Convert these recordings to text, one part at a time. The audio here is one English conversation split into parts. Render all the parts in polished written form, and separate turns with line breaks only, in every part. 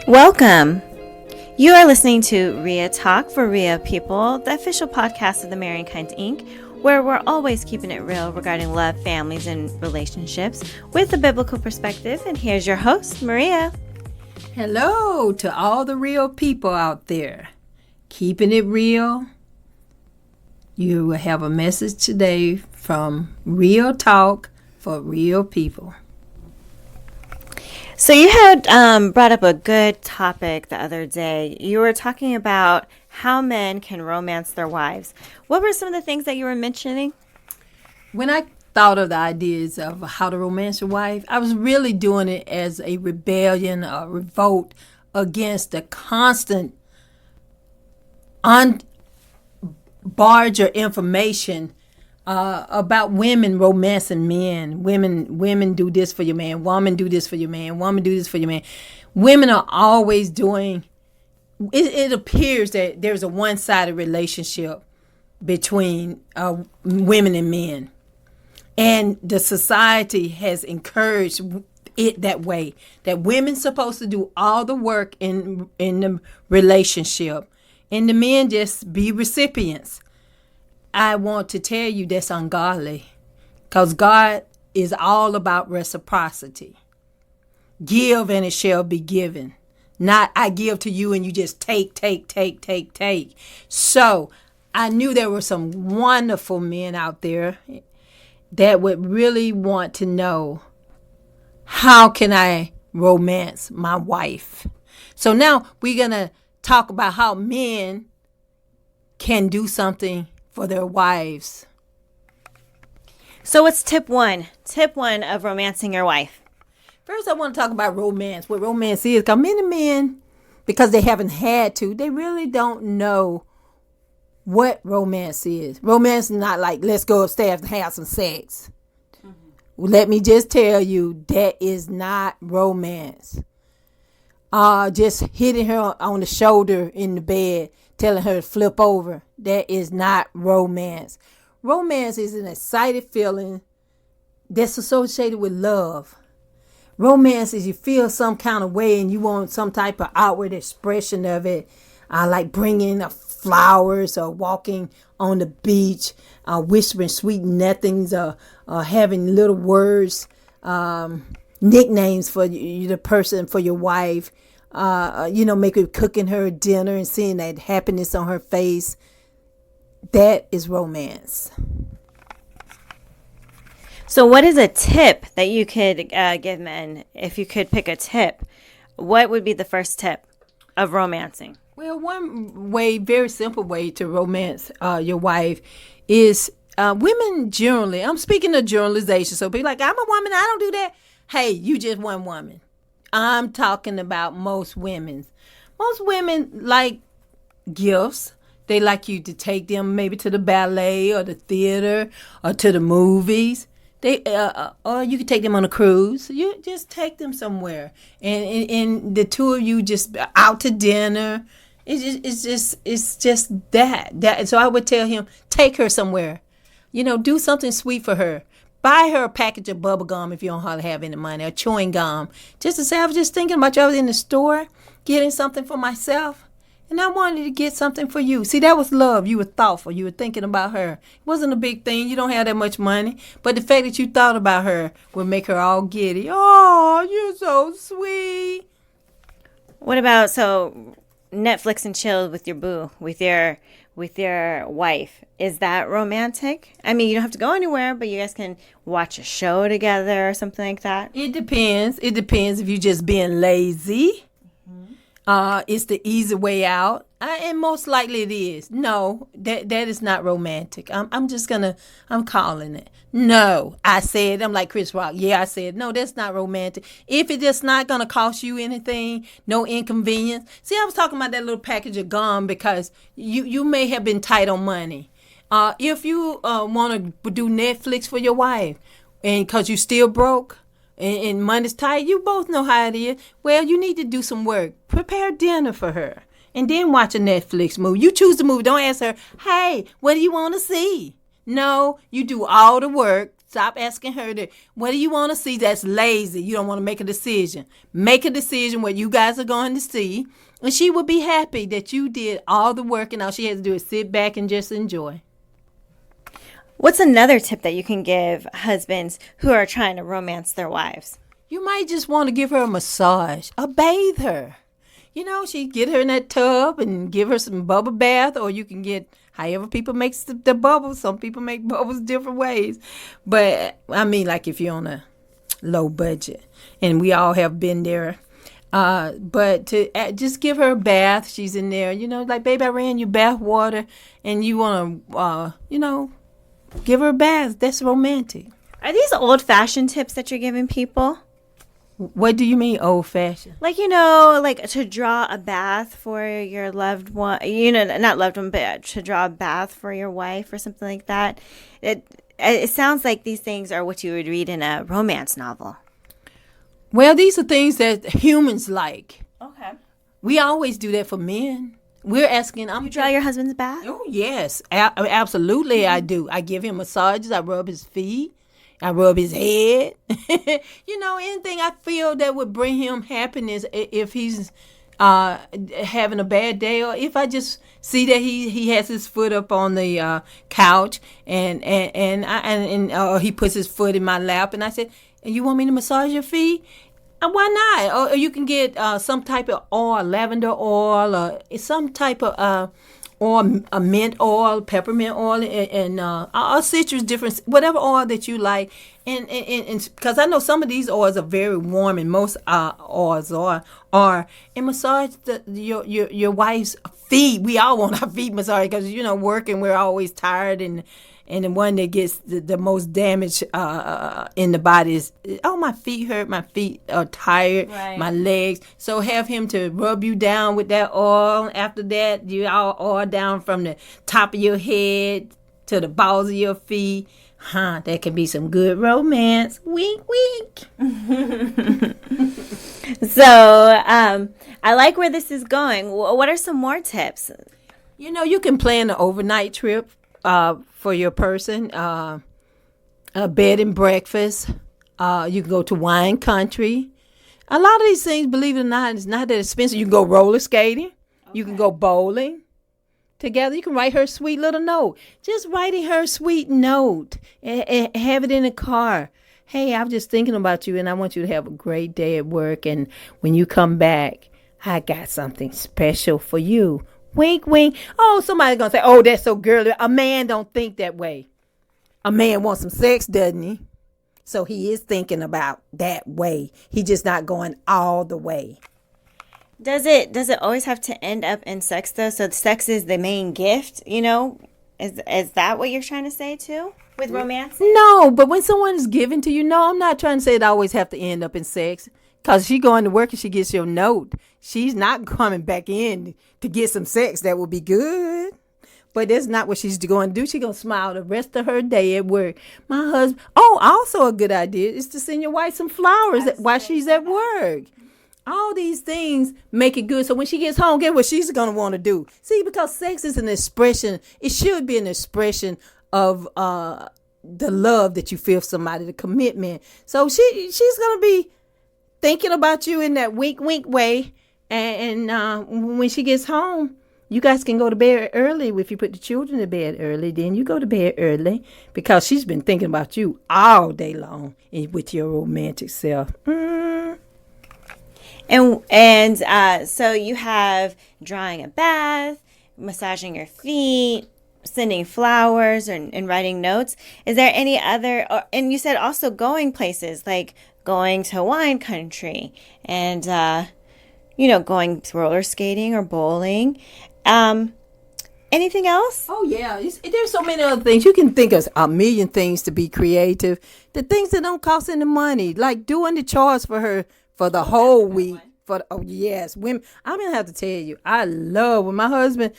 Welcome. You are listening to RiaTalk for Ria People, the official podcast of the Marrying Kind Inc., where we're always keeping it real regarding love, families, and relationships with a biblical perspective. And here's your host, Maria.
Hello to all the real people out there. Keeping it real. You will have a message today from RiaTalk for real people.
So you had brought up a good topic the other day. You were talking about how men can romance their wives. What were some of the things that you were mentioning?
When I thought of the ideas of how to romance your wife, I was really doing it as a rebellion, a revolt against the constant barge of information about women romancing men. Women do this for your man. Woman do this for your man. Woman do this for your man. Women are always doing. It appears that there's a one-sided relationship between women and men, and the society has encouraged it that way. That women's supposed to do all the work in the relationship, and the men just be recipients. I want to tell you that's ungodly, because God is all about reciprocity. Give and it shall be given. Not I give to you and you just take. So I knew there were some wonderful men out there that would really want to know, how can I romance my wife? So now we're going to talk about how men can do something for their wives.
So what's tip one? Tip one of romancing your wife.
First, I want to talk about romance, what romance is. Because many men, because they haven't had to, they really don't know what romance is. Romance is not like, let's go upstairs and have some sex. Well, let me just tell you, that is not romance. Just hitting her on the shoulder in the bed, telling her to flip over. That is not romance. Romance is an excited feeling that's associated with love. Romance is you feel some kind of way and you want some type of outward expression of it, like bringing flowers or walking on the beach, whispering sweet nothings, or having little words, nicknames for the person, for your wife. Maybe cooking her dinner and seeing that happiness on her face. That is romance.
So what is a tip that you could give men? If you could pick a tip, what would be the first tip of romancing?
Well, one way, very simple way to romance your wife is women generally. I'm speaking of generalization. So people like, I'm a woman, I don't do that. Hey, you just one woman. I'm talking about most women. Most women like gifts. They like you to take them maybe to the ballet or the theater or to the movies. Or you can take them on a cruise. You just take them somewhere, and the two of you just out to dinner. It's just that. So I would tell him, take her somewhere. Do something sweet for her. Buy her a package of bubble gum if you don't hardly have any money, or chewing gum. Just to say, I was just thinking about you. I was in the store getting something for myself, and I wanted to get something for you. See, that was love. You were thoughtful. You were thinking about her. It wasn't a big thing. You don't have that much money. But the fact that you thought about her would make her all giddy. Oh, you're so sweet.
What about, Netflix and chill with your boo, with your wife? Is that romantic? I mean, you don't have to go anywhere, but you guys can watch a show together or something like that.
It depends. It depends if you're just being lazy. It's the easy way out. And most likely it is. No, that is not romantic. I'm calling it. No, I said, I'm like Chris Rock. Yeah, I said, no, that's not romantic. If it's just not going to cost you anything, no inconvenience. See, I was talking about that little package of gum because you may have been tight on money. If you want to do Netflix for your wife and because you still broke, and money's tight, you both know how it is. Well, you need to do some work. Prepare dinner for her. And then watch a Netflix movie. You choose the movie. Don't ask her, hey, what do you want to see? No, you do all the work. Stop asking her what do you want to see? That's lazy. You don't want to make a decision. Make a decision what you guys are going to see. And she will be happy that you did all the work and all she has to do is sit back and just enjoy.
What's another tip that you can give husbands who are trying to romance their wives?
You might just want to give her a massage or bathe her. She get her in that tub and give her some bubble bath, or you can get however people make the bubbles. Some people make bubbles different ways. But, I mean, like if you're on a low budget, and we all have been there. But to just give her a bath, she's in there, like, baby, I ran you bath water, and you want to, give her a bath. That's romantic.
Are these old-fashioned tips that you're giving people?
What do you mean old-fashioned?
Like, like to draw a bath for your loved one, not loved one, but to draw a bath for your wife or something like that. It sounds like these things are what you would read in a romance novel.
Well, these are things that humans like.
Okay.
We always do that for men. We're asking.
You draw your husband's bath?
Oh, yes. Absolutely, mm-hmm. I do. I give him massages. I rub his feet. I rub his head. Anything I feel that would bring him happiness if he's having a bad day, or if I just see that he has his foot up on the couch and he puts his foot in my lap, and I said, "You want me to massage your feet? Why not? Or you can get some type of oil, lavender oil, or some type of oil, a mint oil, peppermint oil, and all citrus, different, whatever oil that you like. And because I know some of these oils are very warm, and most oils are. And massage your wife's feet. We all want our feet massaged because working, we're always tired, and the one that gets the most damage in the body is, my feet hurt, my feet are tired, right. My legs. So have him to rub you down with that oil. After that, you all oil down from the top of your head to the balls of your feet. That can be some good romance. Wink, wink.
So, I like where this is going. What are some more tips?
You can plan an overnight trip for your person, a bed and breakfast. You can go to wine country. A lot of these things, believe it or not, is not that expensive. You can go roller skating. Okay. You can go bowling together. You can write her a sweet little note. Just writing her a sweet note and have it in the car. Hey, I'm just thinking about you, and I want you to have a great day at work. And when you come back, I got something special for you. Wink, wink. Oh, somebody's going to say, oh, that's so girly. A man don't think that way. A man wants some sex, doesn't he? So he is thinking about that way. He's just not going all the way.
Does it always have to end up in sex, though? So sex is the main gift, Is that what you're trying to say, too, with romance?
No, but when someone is given to you, no, I'm not trying to say it always have to end up in sex. Because she going to work and she gets your note. She's not coming back in to get some sex. That would be good. But that's not what she's going to do. She's going to smile the rest of her day at work. My husband. Oh, also a good idea is to send your wife some flowers while she's at work. All these things make it good. So when she gets home, guess what she's going to want to do? See, because sex is an expression. It should be an expression of the love that you feel for somebody, the commitment. So she's going to be thinking about you in that wink, wink way. And when she gets home, you guys can go to bed early. If you put the children to bed early, then you go to bed early because she's been thinking about you all day long with your romantic self.
And so you have drawing a bath, massaging your feet, sending flowers, and writing notes. Is there any other? And you said also going places like going to wine country and going roller skating or bowling. Anything else?
Oh yeah, there's so many other things. You can think of a million things to be creative. The things that don't cost any money, like doing the chores for her for the whole week. Yes, women. I'm gonna have to tell you, I love when my husband.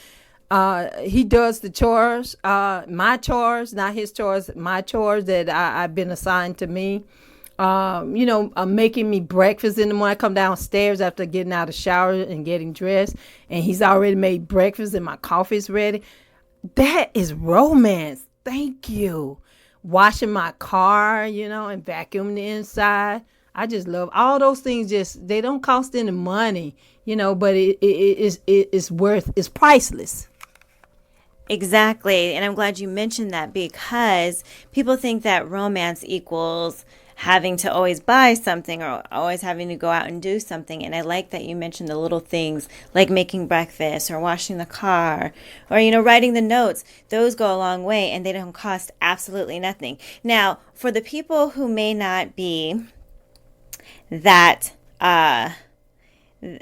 He does the chores, my chores, not his chores, my chores that I've been assigned to me. Making me breakfast in the morning. I come downstairs after getting out of the shower and getting dressed, and he's already made breakfast and my coffee's ready. That is romance. Thank you. washing my car, and vacuuming the inside. I just love all those things. They don't cost any money, but it's priceless.
Exactly. And I'm glad you mentioned that, because people think that romance equals having to always buy something or always having to go out and do something. And I like that you mentioned the little things like making breakfast or washing the car or, writing the notes. Those go a long way and they don't cost absolutely nothing. Now, for the people who may not be that,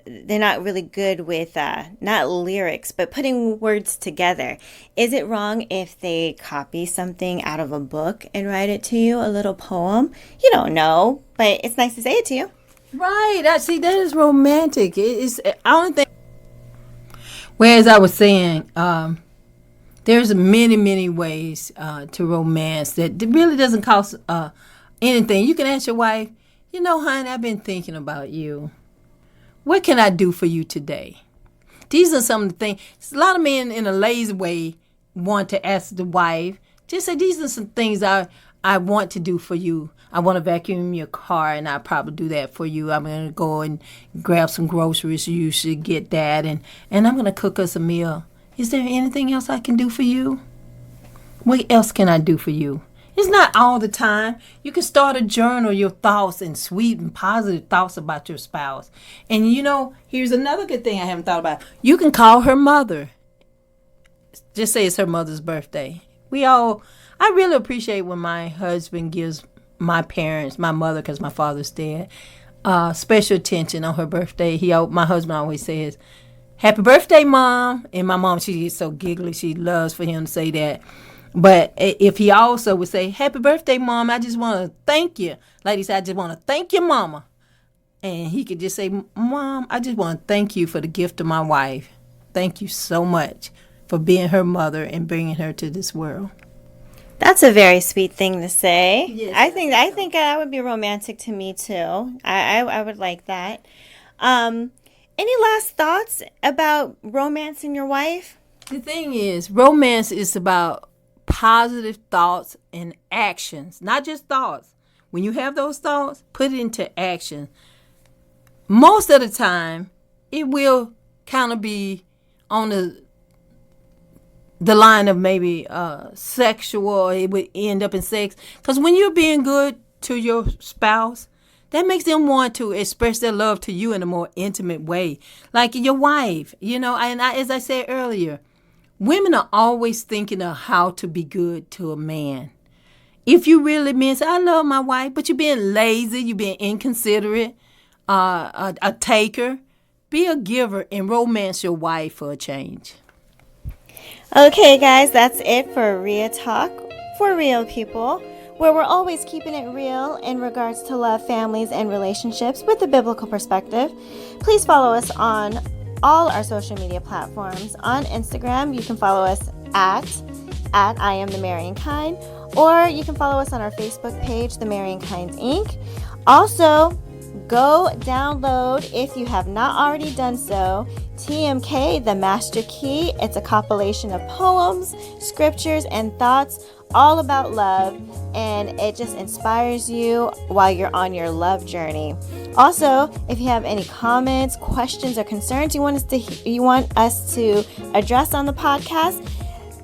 they're not really good with not lyrics, but putting words together. Is it wrong if they copy something out of a book and write it to you, a little poem? You don't know, but it's nice to say it to you.
Right. See, that is romantic. It's I don't think. Whereas I was saying, there's many, many ways to romance that really doesn't cost anything. You can ask your wife, honey, I've been thinking about you. What can I do for you today? These are some of the things. A lot of men in a lazy way want to ask the wife, just say, these are some things I want to do for you. I want to vacuum your car, and I'll probably do that for you. I'm going to go and grab some groceries. You should get that. And I'm going to cook us a meal. Is there anything else I can do for you? What else can I do for you? It's not all the time. You can start a journal, your thoughts and sweet and positive thoughts about your spouse. And here's another good thing I haven't thought about. You can call her mother. Just say it's her mother's birthday. I really appreciate when my husband gives my parents, my mother, because my father's dead, special attention on her birthday. My husband always says, "Happy birthday, Mom." And my mom, she gets so giggly. She loves for him to say that. But if he also would say, "Happy birthday, Mom, I just want to thank you." Like he said, "I just want to thank you, Mama." And he could just say, "Mom, I just want to thank you for the gift of my wife. Thank you so much for being her mother and bringing her to this world."
That's a very sweet thing to say.
Yes,
I think that would be romantic to me too. I would like that. Any last thoughts about romancing your wife?
The thing is, romance is about positive thoughts and actions, not just thoughts. When you have those thoughts, put it into action. Most of the time, it will kind of be on the line of maybe sexual. It would end up in sex. Because when you're being good to your spouse, that makes them want to express their love to you in a more intimate way. Like your wife, as I said earlier, women are always thinking of how to be good to a man. If you really mean, say, "I love my wife," but you're being lazy, you're being inconsiderate, a taker, be a giver and romance your wife for a change.
Okay, guys, that's it for RiaTalk for real people, where we're always keeping it real in regards to love, families, and relationships with a biblical perspective. Please follow us on all our social media platforms. On Instagram, you can follow us at I Am The Marrying Kind, or you can follow us on our Facebook page, The Marrying Kind Inc. Also, go download, if you have not already done so, TMK, The Master Key. It's a compilation of poems, scriptures, and thoughts all about love, and it just inspires you while you're on your love journey. Also, if you have any comments, questions, or concerns you want us to address on the podcast,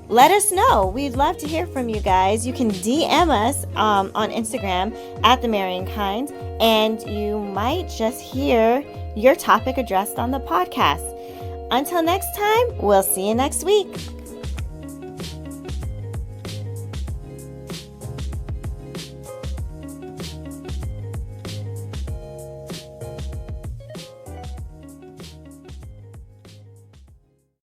let us know. We'd love to hear from you guys. You can DM us on Instagram at The Marrying Kind, and you might just hear your topic addressed on the podcast. Until next time, we'll see you next week.